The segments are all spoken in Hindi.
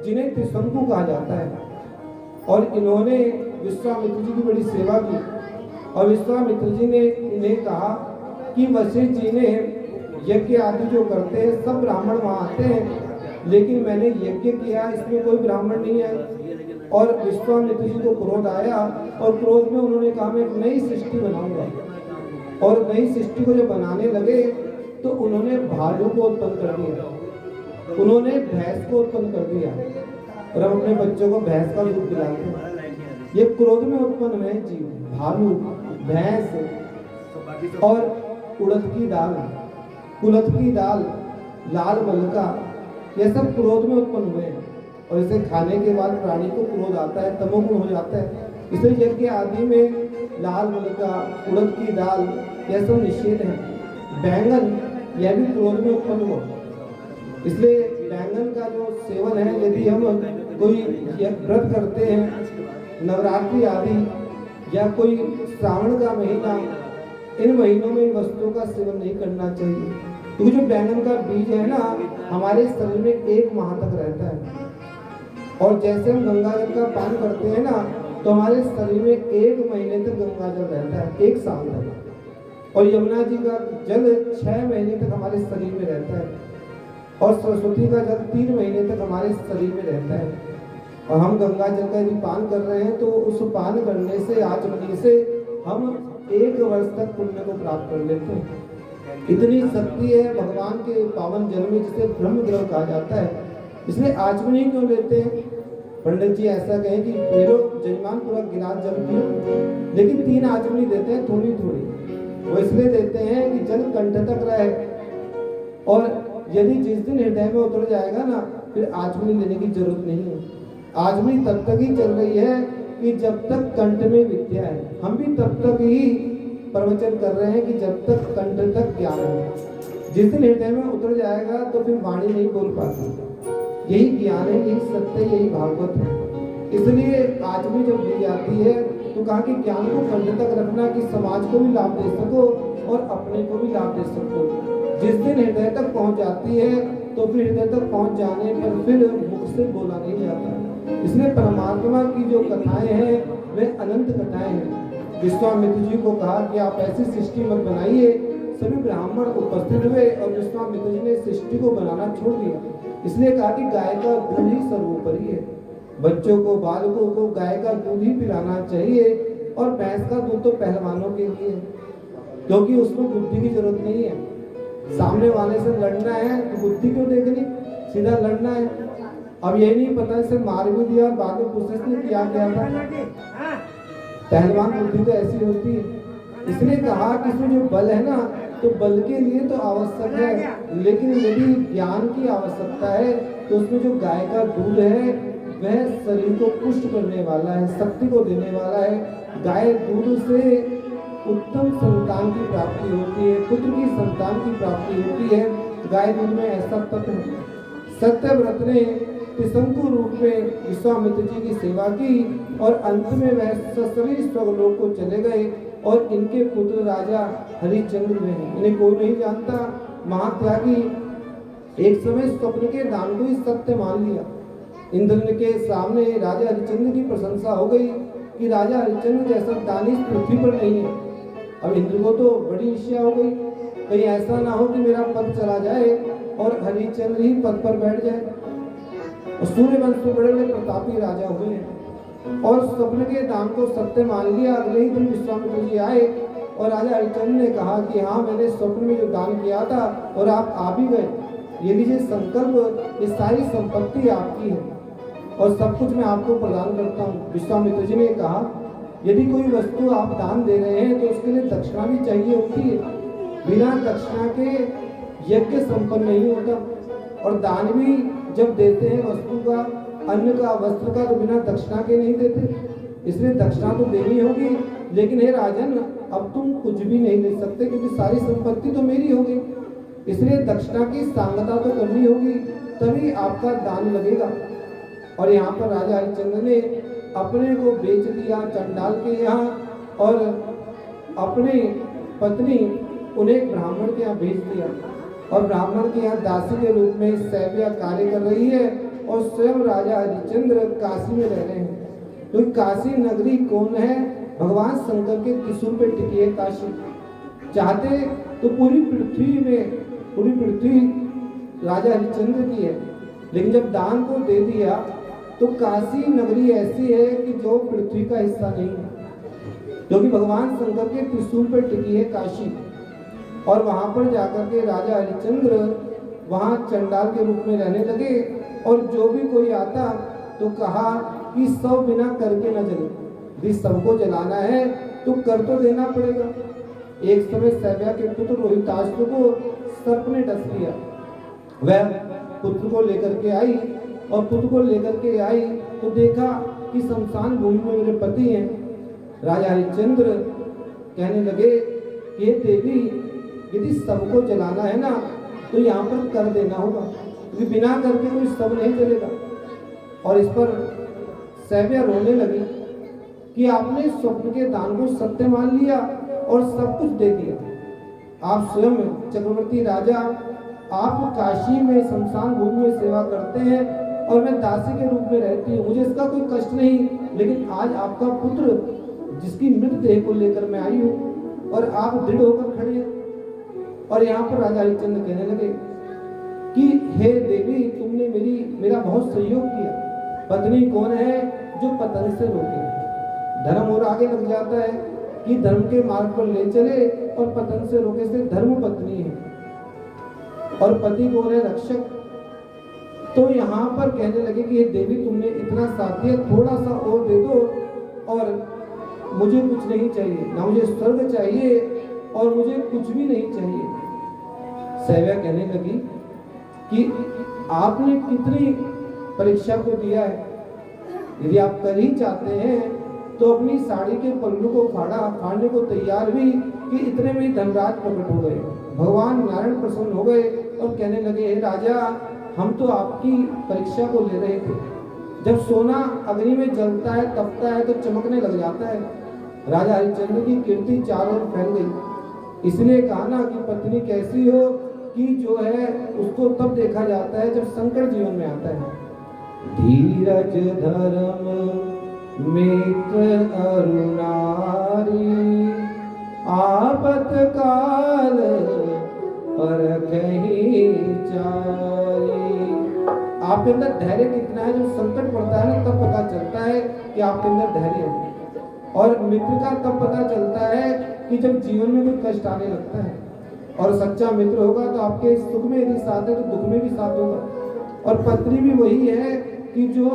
जिन्हें त्रिशंकु कहा जाता है। और इन्होंने विश्वामित्र जी की बड़ी सेवा की और विश्वामित्र जी ने इन्हें कहा कि वशिष्ठ जी ने यज्ञ आदि जो करते हैं सब ब्राह्मण वहाँ आते हैं, लेकिन मैंने यज्ञ किया इसमें कोई ब्राह्मण नहीं आए। और विश्वामित्र जी को क्रोध आया और क्रोध में उन्होंने कहा मैं एक नई सृष्टि बनाऊंगा। और नई सृष्टि को जब बनाने लगे तो उन्होंने भालू को उत्पन्न कर दिया, उन्होंने भैंस को उत्पन्न कर दिया। और हम अपने बच्चों को भैंस का दूध पिलाते हैं। ये क्रोध में उत्पन्न हुए जीव, भालू, भैंस और उड़द की दाल, कुलथ की दाल, लाल मलका, ये सब क्रोध में उत्पन्न हुए हैं। और इसे खाने के बाद प्राणी को क्रोध आता है, तमोगुण हो जाता है। इसलिए यज्ञ आदि में लाल मलका, उड़द की दाल, यह सब निषेध है। बैंगन यह भी क्रोध में उत्पन्न हुआ, इसलिए बैंगन का जो सेवन है, यदि हम कोई व्रत करते हैं, नवरात्रि आदि या कोई श्रावण का महीना, इन महीनों में वस्तुओं का सेवन नहीं करना चाहिए। क्योंकि जो बैंगन का बीज है ना, हमारे शरीर में 1 माह तक रहता है। और जैसे हम गंगा जल का पान करते हैं ना, तो हमारे शरीर में 1 महीने तक गंगा जल रहता है, 1 साल तक। और यमुना जी का जल 6 महीने तक हमारे शरीर में रहता है। और सरस्वती का जल 3 महीने तक हमारे शरीर में रहता है। और हम गंगा जल का यदि पान कर रहे हैं तो उस पान करने से, आचमनी से हम 1 वर्ष तक पुण्य को प्राप्त कर लेते हैं। इतनी शक्ति है भगवान के पावन जल में, जिसे ब्रह्म जल कहा जाता है। इसलिए आचमनी क्यों लेते हैं? पंडित जी ऐसा कहें कि पहलो जजमान पूरा गिलास जल पियो, लेकिन 3 आचमनी देते हैं, थोड़ी थोड़ी। वो इसलिए देते हैं कि जल कंठ तक रहे। और यदि जिस दिन हृदय में उतर जाएगा ना, फिर आचमनी लेने की जरूरत नहीं है। आचमनी तब तक ही चल रही है कि जब तक कंठ में विद्या है। हम भी तब तक ही प्रवचन कर रहे हैं कि जब तक कंठ तक ज्ञान है। जिस दिन हृदय में उतर जाएगा तो फिर वाणी नहीं बोल पाती। यही ज्ञान है, यही सत्य, यही भागवत है। इसलिए आचमनी जब दी जाती है तो कहा कि ज्ञान को कंठ तक रखना, कि समाज को भी लाभ दे सको और अपने को भी लाभ दे सको। जिस दिन हृदय तक पहुंच जाती है तो फिर हृदय तक पहुंच जाने पर फिर मुख से बोला नहीं जाता। इसलिए परमात्मा की जो कथाएं हैं वे अनंत कथाएं हैं। विश्वामित्र जी को कहा कि आप ऐसी सृष्टि मत बनाइए। सभी ब्राह्मण उपस्थित हुए और विश्वामित्र जी ने सृष्टि को बनाना छोड़ दिया। इसलिए कहा कि गाय का दूध ही सर्वोपरि है। बच्चों को, बालकों को गाय का दूध ही पिलाना चाहिए। और भैंस का दूध तो पहलवानों के लिए है, क्योंकि उसमें बुद्धि की जरूरत नहीं है। सामने वाले से लड़ना है तो बुद्धि क्यों देखनी, सीधा लड़ना है। अब यही नहीं पता इसे मार भी दिया और बाद में पूछे इसने क्या किया था। पहलवान बुद्धि तो ऐसी होती है। इसलिए कहा कि इसमें जो बल है ना, तो बल के लिए तो आवश्यक है, लेकिन यदि ज्ञान की आवश्यकता है तो उसमें जो गाय का दूध है वह शरीर को पुष्ट करने वाला है, शक्ति को देने वाला है। गाय दूध से उत्तम संतान की प्राप्ति होती है, पुत्र की संतान की प्राप्ति होती है। गाय दूध में ऐसा तत्व है। सत्यव्रत ने त्रिशंकु रूप में विश्वामित्र जी की सेवा की और अंत में वह ससरी स्वर्गलोक को चले गए। और इनके पुत्र राजा हरिश्चंद्र हुए हैं। इन्हें कोई नहीं जानता। महात्यागी, एक समय स्वप्न के दान को ही सत्य मान लिया। इंद्र के सामने राजा हरिश्चंद्र की प्रशंसा हो गई कि राजा हरिश्चंद्र जैसा दानी पृथ्वी पर नहीं है। अब इंद्र को तो बड़ी ईर्ष्या हो गई, कहीं ऐसा ना हो कि मेरा पद चला जाए और हरिश्चंद्र ही पद पर बैठ जाए। और सूर्यवंश में बड़े बड़े प्रतापी राजा हुए हैं और स्वप्न के दान को सत्य मान लिया। अगले ही दिन विश्वामित्र जी आए और राजा हरिश्चंद्र ने कहा कि हाँ, मैंने स्वप्न में जो दान किया था और आप आ भी गए। ये लीजिए संकल्प, ये सारी संपत्ति आपकी है और सब कुछ मैं आपको प्रदान करता हूँ। विश्वामित्र जी ने कहा, यदि कोई वस्तु आप दान दे रहे हैं तो उसके लिए दक्षिणा भी चाहिए होती है। बिना दक्षिणा के यज्ञ संपन्न नहीं होता। और दान भी जब देते हैं वस्तु का, अन्न का, वस्त्र का, तो बिना दक्षिणा के नहीं देते। इसलिए दक्षिणा तो देनी होगी। लेकिन हे राजन, अब तुम कुछ भी नहीं ले सकते क्योंकि सारी संपत्ति तो मेरी हो गई। इसलिए दक्षिणा की सांगता तो करनी होगी, तभी आपका दान लगेगा। और यहाँ पर राजा हरिश्चंद्र ने अपने को बेच दिया चंडाल के यहाँ और अपनी पत्नी उन्हें ब्राह्मण के यहाँ भेज दिया। और ब्राह्मण के यहाँ दासी के रूप में सैव्या कार्य कर रही है और स्वयं राजा हरिश्चंद्र काशी में रह रहे हैं। क्योंकि काशी नगरी कौन है? भगवान शंकर के त्रिशूल पे टिकी है काशी। चाहते तो पूरी पृथ्वी राजा हरिश्चंद्र की है, लेकिन जब दान को दे दिया तो काशी नगरी ऐसी है कि जो पृथ्वी का हिस्सा नहीं है, क्योंकि भगवान शंकर के त्रिशूल पर टिकी है काशी। और वहां पर जाकर के राजा हरिश्चंद्र वहां चंडाल के रूप में रहने लगे। और जो भी कोई आता तो कहा कि सब बिना करके न जले, यदि सबको जलाना है तो कर तो देना पड़ेगा। एक समय सैव्या के पुत्र रोहिताश्व को सर्प ने डस लिया। वह पुत्र को लेकर के आई, और पुत्र को लेकर के आई तो देखा कि शमशान भूमि में मेरे पति हैं। राजा हरिश्चंद्र कहने लगे कि देवी, यदि सबको जलाना है ना तो यहाँ पर कर देना होगा, क्योंकि बिना करके कोई सब नहीं चलेगा। और इस पर सैव्या रोने लगी कि आपने स्वप्न के दान को सत्य मान लिया और सब कुछ दे दिया। आप स्वयं चक्रवर्ती राजा, आप काशी में शमशान भूमि में सेवा करते हैं और मैं दासी के रूप में रहती हूँ, मुझे इसका कोई कष्ट नहीं। लेकिन आज आपका पुत्र जिसकी मृतदेह को लेकर मैं आई हूँ और आप दृढ़ होकर खड़े हैं। और यहाँ पर राजा हरिश्चंद्र कहने लगे कि हे देवी, तुमने मेरा बहुत सहयोग किया। पत्नी कौन है जो पतन से रोके? धर्म और आगे लग जाता है कि धर्म के मार्ग पर ले चले, और पतन से रोके से धर्म पत्नी है। और पति कौन है? रक्षक। तो यहाँ पर कहने लगे कि हे देवी, तुमने इतना साथ दिया, थोड़ा सा और दे दो, और मुझे कुछ नहीं चाहिए, ना मुझे स्वर्ग चाहिए और मुझे कुछ भी नहीं चाहिए। सैव्या कहने लगी कि आपने कितनी परीक्षा को दिया है, यदि आप कर ही चाहते हैं तो अपनी साड़ी के पल्लू को फाड़ने को तैयार भी, कि इतने में ही धनराज प्रकट हो गए। भगवान नारायण प्रसन्न हो गए और कहने लगे, हे राजा, हम तो आपकी परीक्षा को ले रहे थे। जब सोना अग्नि में जलता है, तपता है, तो चमकने लग जाता है। राजा हरिश्चंद्र की कीर्ति चारों ओर फैल गई। इसलिए कहा ना कि पत्नी कैसी हो कि जो है उसको तब देखा जाता है जब संकट जीवन में आता है। धीरज धर्म मित्र अरुणारी, आपत काल पर कहीं चारी। आपके अंदर धैर्य कितना है? जो संकट पड़ता है ना, तब पता चलता है कि आपके अंदर धैर्य है। और मित्र का तब पता चलता है कि जब जीवन में कोई कष्ट आने लगता है। और सच्चा मित्र होगा तो आपके सुख में यदि साथ है तो दुख में भी साथ होगा। और पत्नी भी वही है कि जो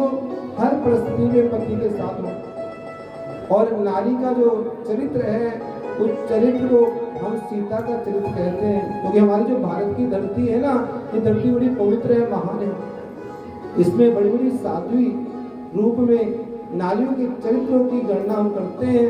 हर परिस्थिति में पति के साथ हो। और नारी का जो चरित्र है, उस चरित्र को हम सीता का चरित्र कहते हैं, क्योंकि हमारी जो भारत की धरती है ना, ये धरती बड़ी पवित्र है, महान है। इसमें बड़ी बड़ी साध्वी रूप में नारियों के चरित्रों की गणना हम करते हैं।